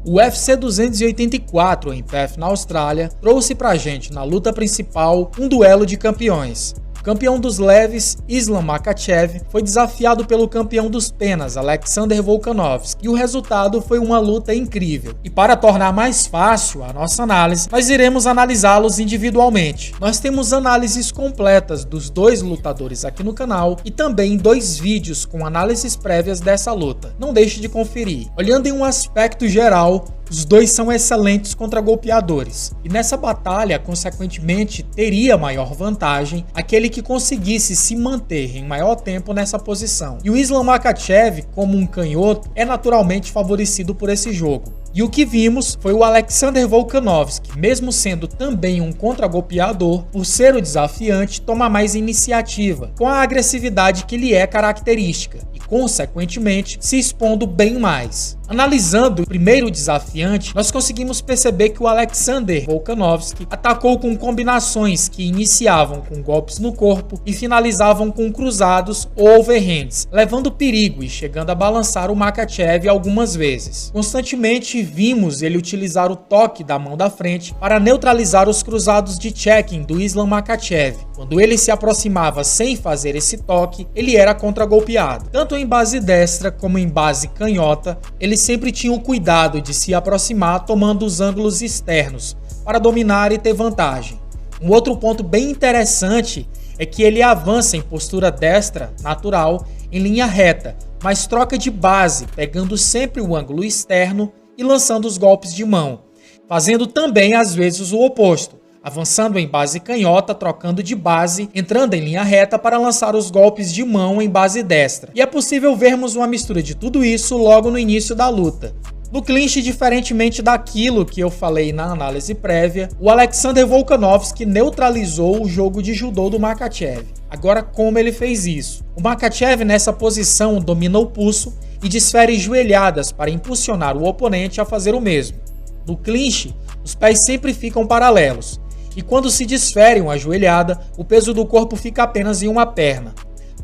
O UFC 284 em Perth, na Austrália, trouxe pra gente na luta principal um duelo de campeões. O campeão dos leves, Islam Makhachev, foi desafiado pelo campeão dos penas, Alexander Volkanovski, e o resultado foi uma luta incrível. E para tornar mais fácil a nossa análise, nós iremos analisá-los individualmente. Nós temos análises completas dos dois lutadores aqui no canal e também 2 vídeos com análises prévias dessa luta. Não deixe de conferir. Olhando em um aspecto geral, os dois são excelentes contragolpeadores, e nessa batalha, consequentemente, teria maior vantagem aquele que conseguisse se manter em maior tempo nessa posição. E o Islam Makhachev, como um canhoto, é naturalmente favorecido por esse jogo. E o que vimos foi o Alexander Volkanovski, mesmo sendo também um contragolpeador, por ser o desafiante, tomar mais iniciativa, com a agressividade que lhe é característica, e consequentemente se expondo bem mais. Analisando o primeiro desafiante, nós conseguimos perceber que o Alexander Volkanovski atacou com combinações que iniciavam com golpes no corpo e finalizavam com cruzados ou overhands, levando perigo e chegando a balançar o Makhachev algumas vezes. Constantemente vimos ele utilizar o toque da mão da frente para neutralizar os cruzados de checking do Islam Makhachev. Quando ele se aproximava sem fazer esse toque, ele era contragolpeado. Tanto em base destra como em base canhota, ele sempre tinha o cuidado de se aproximar tomando os ângulos externos para dominar e ter vantagem. Um outro ponto bem interessante é que ele avança em postura destra natural em linha reta, mas troca de base, pegando sempre o ângulo externo e lançando os golpes de mão, fazendo também às vezes o oposto, avançando em base canhota, trocando de base, entrando em linha reta para lançar os golpes de mão em base destra. E é possível vermos uma mistura de tudo isso logo no início da luta. No clinch, diferentemente daquilo que eu falei na análise prévia, o Alexander Volkanovski neutralizou o jogo de judô do Makhachev. Agora, como ele fez isso? O Makhachev nessa posição domina o pulso e desfere joelhadas para impulsionar o oponente a fazer o mesmo. No clinch, os pés sempre ficam paralelos, e quando se desfere uma joelhada, o peso do corpo fica apenas em uma perna.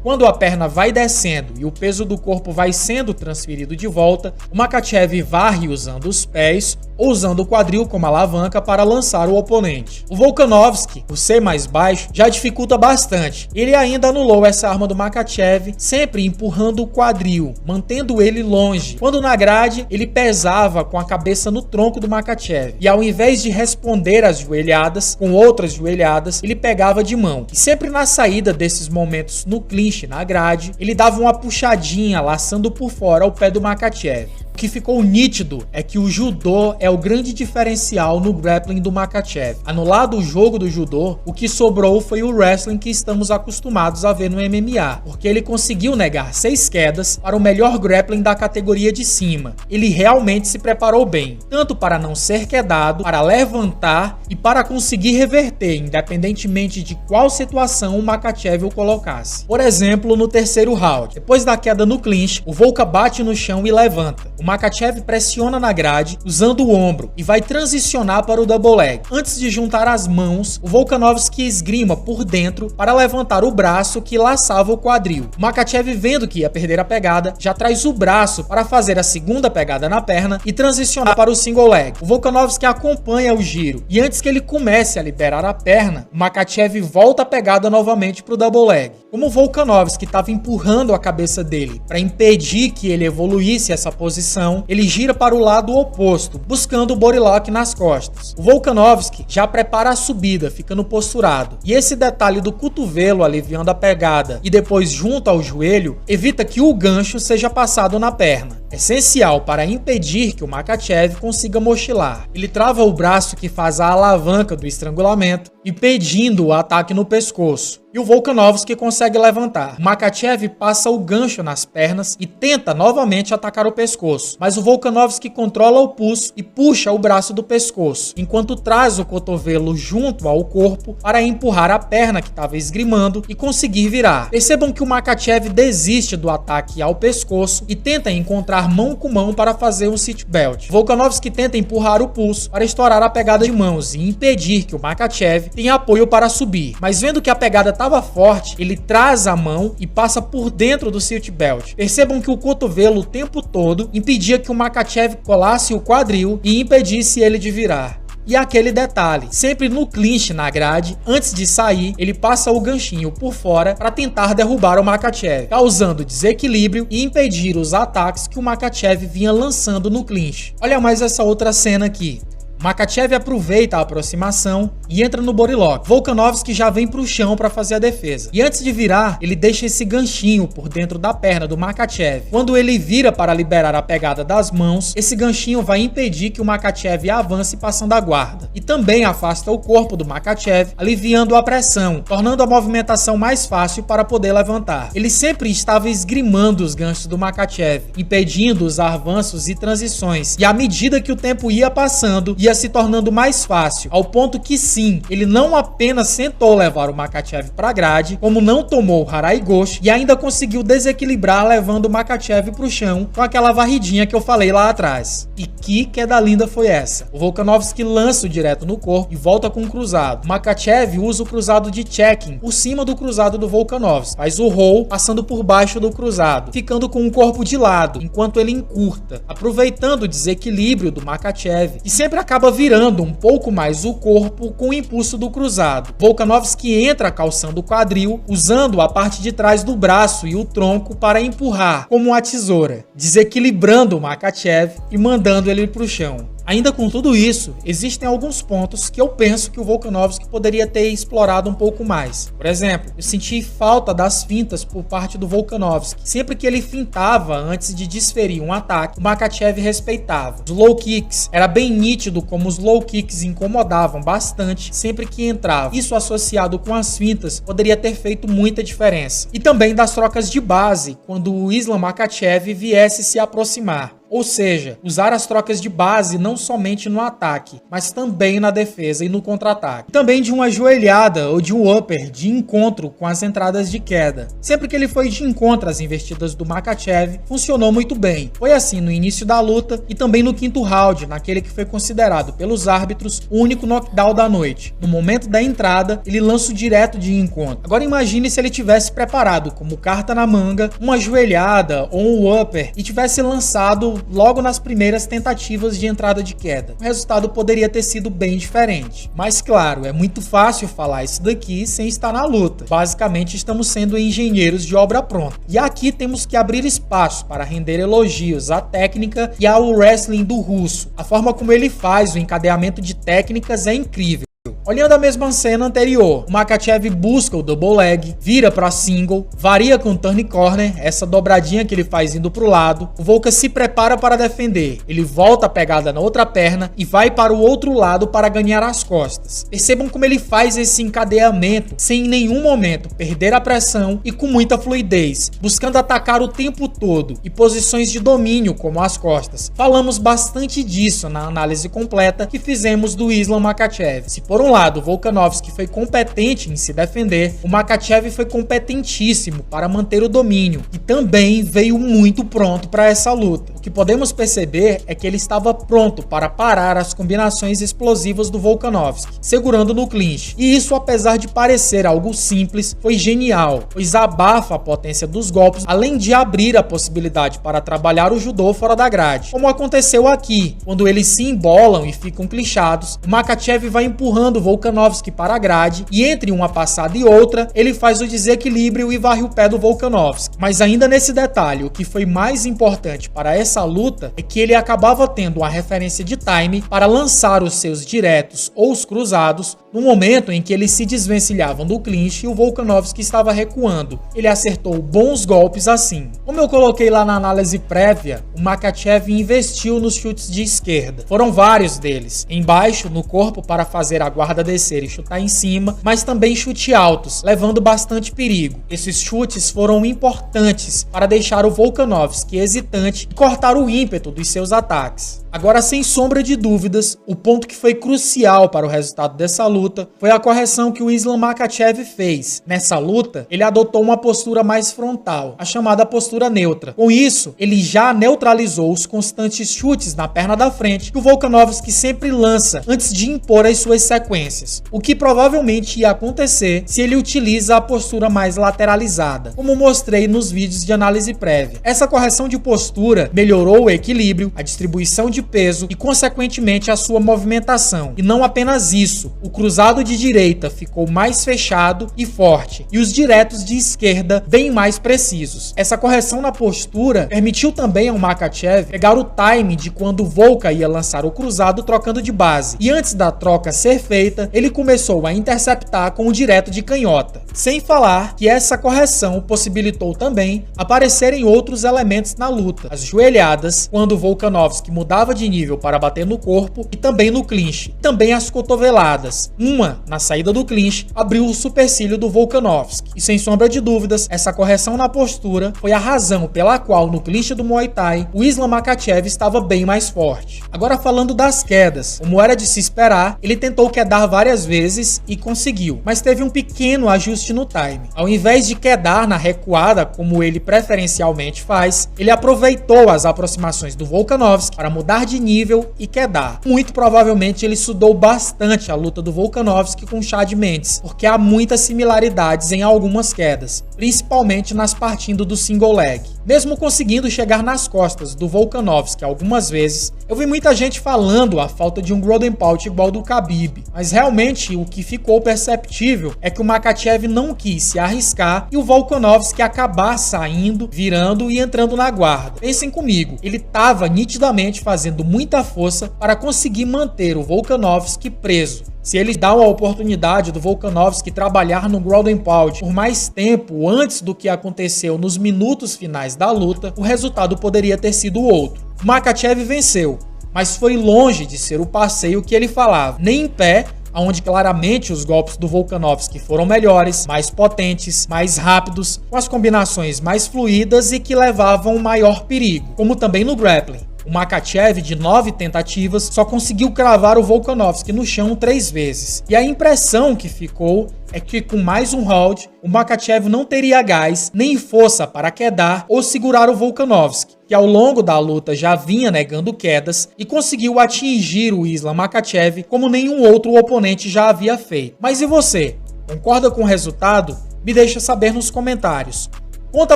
Quando a perna vai descendo e o peso do corpo vai sendo transferido de volta, o Makhachev varre usando os pés ou usando o quadril como alavanca para lançar o oponente. O Volkanovski, por ser mais baixo, já dificulta bastante. Ele ainda anulou essa arma do Makhachev, sempre empurrando o quadril, mantendo ele longe, quando na grade ele pesava com a cabeça no tronco do Makhachev. E ao invés de responder às joelhadas com outras joelhadas, ele pegava de mão. E sempre na saída desses momentos no clinch, na grade, ele dava uma puxadinha, laçando por fora o pé do Makhachev. O que ficou nítido é que o judô é o grande diferencial no grappling do Makhachev. Anulado o jogo do judô, o que sobrou foi o wrestling que estamos acostumados a ver no MMA, porque ele conseguiu negar 6 quedas para o melhor grappling da categoria de cima. Ele realmente se preparou bem, tanto para não ser quedado, para levantar e para conseguir reverter, independentemente de qual situação o Makhachev o colocasse. Por exemplo, no terceiro round, depois da queda no clinch, o Volka bate no chão e levanta. O Makhachev pressiona na grade usando o ombro e vai transicionar para o double leg. Antes de juntar as mãos, o Volkanovski esgrima por dentro para levantar o braço que laçava o quadril. O Makhachev, vendo que ia perder a pegada, já traz o braço para fazer a segunda pegada na perna e transicionar para o single leg. O Volkanovski acompanha o giro e antes que ele comece a liberar a perna, o Makhachev volta a pegada novamente para o double leg. Como o Volkanovski estava empurrando a cabeça dele para impedir que ele evoluísse essa posição, ele gira para o lado oposto, buscando o body lock nas costas. O Volkanovski já prepara a subida, ficando posturado. E esse detalhe do cotovelo aliviando a pegada e depois junto ao joelho, evita que o gancho seja passado na perna. Essencial para impedir que o Makhachev consiga mochilar. Ele trava o braço que faz a alavanca do estrangulamento, impedindo o ataque no pescoço. E o Volkanovski consegue levantar. O Makhachev passa o gancho nas pernas e tenta novamente atacar o pescoço, mas o Volkanovski controla o pulso e puxa o braço do pescoço, enquanto traz o cotovelo junto ao corpo para empurrar a perna que estava esgrimando e conseguir virar. Percebam que o Makhachev desiste do ataque ao pescoço e tenta encontrar lutar mão com mão para fazer um seat belt. Volkanovski tenta empurrar o pulso para estourar a pegada de mãos e impedir que o Makhachev tenha apoio para subir, mas vendo que a pegada estava forte, ele traz a mão e passa por dentro do seat belt. Percebam que o cotovelo o tempo todo impedia que o Makhachev colasse o quadril e impedisse ele de virar. E aquele detalhe, sempre no clinch na grade, antes de sair, ele passa o ganchinho por fora para tentar derrubar o Makhachev, causando desequilíbrio e impedir os ataques que o Makhachev vinha lançando no clinch. Olha mais essa outra cena aqui. Makhachev aproveita a aproximação e entra no body lock. Volkanovski já vem pro chão para fazer a defesa. E antes de virar, ele deixa esse ganchinho por dentro da perna do Makhachev. Quando ele vira para liberar a pegada das mãos, esse ganchinho vai impedir que o Makhachev avance passando a guarda. E também afasta o corpo do Makhachev, aliviando a pressão, tornando a movimentação mais fácil para poder levantar. Ele sempre estava esgrimando os ganchos do Makhachev, impedindo os avanços e transições. E à medida que o tempo ia passando, ia se tornando mais fácil, ao ponto que sim, ele não apenas tentou levar o Makhachev para grade, como não tomou o Harai Goshi e ainda conseguiu desequilibrar levando o Makhachev para o chão com aquela varridinha que eu falei lá atrás. E que queda linda foi essa? O Volkanovski lança o direto no corpo e volta com um cruzado. O Makhachev usa o cruzado de check-in por cima do cruzado do Volkanovski, faz o roll passando por baixo do cruzado, ficando com o corpo de lado, enquanto ele encurta, aproveitando o desequilíbrio do Makhachev, que sempre acaba virando um pouco mais o corpo com o impulso do cruzado. Volkanovski entra calçando o quadril, usando a parte de trás do braço e o tronco para empurrar, como uma tesoura, desequilibrando o Makhachev e mandando ele para o chão. Ainda com tudo isso, existem alguns pontos que eu penso que o Volkanovski poderia ter explorado um pouco mais. Por exemplo, eu senti falta das fintas por parte do Volkanovski. Sempre que ele fintava antes de desferir um ataque, o Makhachev respeitava. Os low kicks, era bem nítido como os low kicks incomodavam bastante sempre que entrava. Isso associado com as fintas poderia ter feito muita diferença. E também das trocas de base, quando o Islam Makhachev viesse se aproximar. Ou seja, usar as trocas de base não somente no ataque, mas também na defesa e no contra-ataque. Também de uma joelhada ou de um upper de encontro com as entradas de queda. Sempre que ele foi de encontro às investidas do Makhachev, funcionou muito bem. Foi assim no início da luta e também no quinto round, naquele que foi considerado pelos árbitros o único knockdown da noite. No momento da entrada, ele lança o direto de encontro. Agora imagine se ele tivesse preparado como carta na manga uma joelhada ou um upper e tivesse lançado logo nas primeiras tentativas de entrada de queda. O resultado poderia ter sido bem diferente. Mas claro, é muito fácil falar isso daqui sem estar na luta. Basicamente estamos sendo engenheiros de obra pronta. E aqui temos que abrir espaço para render elogios à técnica e ao wrestling do russo. A forma como ele faz o encadeamento de técnicas é incrível. Olhando a mesma cena anterior, o Makhachev busca o double leg, vira para single, varia com o turn corner, essa dobradinha que ele faz indo pro lado. O Volka se prepara para defender, ele volta a pegada na outra perna e vai para o outro lado para ganhar as costas. Percebam como ele faz esse encadeamento sem em nenhum momento perder a pressão e com muita fluidez, buscando atacar o tempo todo e posições de domínio como as costas. Falamos bastante disso na análise completa que fizemos do Islam Makhachev. Se por um lado, o Volkanovski foi competente em se defender, o Makhachev foi competentíssimo para manter o domínio e também veio muito pronto para essa luta. O que podemos perceber é que ele estava pronto para parar as combinações explosivas do Volkanovski, segurando no clinch. E isso, apesar de parecer algo simples, foi genial, pois abafa a potência dos golpes, além de abrir a possibilidade para trabalhar o judô fora da grade. Como aconteceu aqui, quando eles se embolam e ficam clinchados, o Makhachev vai empurrando Volkanovski para a grade e entre uma passada e outra, ele faz o desequilíbrio e varre o pé do Volkanovski. Mas ainda nesse detalhe, o que foi mais importante para essa luta é que ele acabava tendo uma referência de time para lançar os seus diretos ou os cruzados no momento em que eles se desvencilhavam do clinch e o Volkanovski estava recuando. Ele acertou bons golpes assim. Como eu coloquei lá na análise prévia, o Makhachev investiu nos chutes de esquerda. Foram vários deles, embaixo, no corpo para fazer a guarda descer e chutar em cima, mas também chute altos, levando bastante perigo. Esses chutes foram importantes para deixar o Volkanovski hesitante e cortar o ímpeto dos seus ataques. Agora, sem sombra de dúvidas, o ponto que foi crucial para o resultado dessa luta foi a correção que o Islam Makhachev fez. Nessa luta, ele adotou uma postura mais frontal, a chamada postura neutra. Com isso, ele já neutralizou os constantes chutes na perna da frente que o Volkanovski sempre lança antes de impor as suas sequências, o que provavelmente ia acontecer se ele utiliza a postura mais lateralizada, como mostrei nos vídeos de análise prévia. Essa correção de postura melhorou o equilíbrio, a distribuição de peso e, consequentemente, a sua movimentação. E não apenas isso, o cruzado de direita ficou mais fechado e forte, e os diretos de esquerda bem mais precisos. Essa correção na postura permitiu também ao Makhachev pegar o time de quando o Volka ia lançar o cruzado trocando de base, e antes da troca ser feita, ele começou a interceptar com o direto de canhota. Sem falar que essa correção possibilitou também aparecerem outros elementos na luta, as joelhadas, quando o Volkanovski mudava de nível para bater no corpo, e também no clinch, também as cotoveladas. Uma, na saída do clinch, abriu o supercílio do Volkanovski, e sem sombra de dúvidas, essa correção na postura foi a razão pela qual no clinch do Muay Thai, o Islam Makhachev estava bem mais forte. Agora, falando das quedas, como era de se esperar, ele tentou quedar várias vezes e conseguiu, mas teve um pequeno ajuste no time. Ao invés de quedar na recuada, como ele preferencialmente faz, ele aproveitou as aproximações do Volkanovski para mudar de nível e quedar. Muito provavelmente ele estudou bastante a luta do Volkanovski com Chad Mendes, porque há muitas similaridades em algumas quedas, principalmente nas partindo do single leg. Mesmo conseguindo chegar nas costas do Volkanovski algumas vezes, eu vi muita gente falando a falta de um Golden Pout igual do Khabib, mas realmente o que ficou perceptível é que o Makhachev não quis se arriscar e o Volkanovski acabar saindo, virando e entrando na guarda. Pensem comigo, ele estava nitidamente fazendo muita força para conseguir manter o Volkanovski preso. Se eles dão a oportunidade do Volkanovski trabalhar no Golden Pout por mais tempo antes do que aconteceu nos minutos finais da luta, o resultado poderia ter sido outro. O Makhachev venceu, mas foi longe de ser o passeio que ele falava, nem em pé, onde claramente os golpes do Volkanovski foram melhores, mais potentes, mais rápidos, com as combinações mais fluídas e que levavam maior perigo, como também no grappling. O Makhachev, de 9 tentativas, só conseguiu cravar o Volkanovski no chão 3 vezes. E a impressão que ficou é que com mais um round, o Makhachev não teria gás nem força para quedar ou segurar o Volkanovski, que ao longo da luta já vinha negando quedas e conseguiu atingir o Islam Makhachev como nenhum outro oponente já havia feito. Mas e você? Concorda com o resultado? Me deixa saber nos comentários. Conta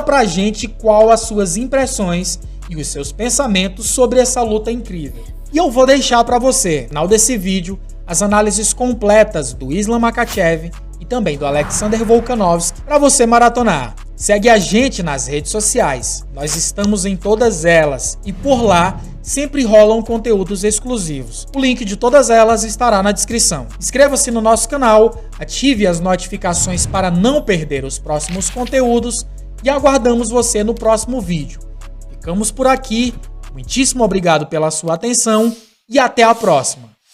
pra gente qual as suas impressões e os seus pensamentos sobre essa luta incrível. E eu vou deixar para você, no final desse vídeo, as análises completas do Islam Makhachev e também do Alexander Volkanovski para você maratonar. Segue a gente nas redes sociais, nós estamos em todas elas e por lá sempre rolam conteúdos exclusivos. O link de todas elas estará na descrição. Inscreva-se no nosso canal, ative as notificações para não perder os próximos conteúdos e aguardamos você no próximo vídeo. Ficamos por aqui, muitíssimo obrigado pela sua atenção e até a próxima!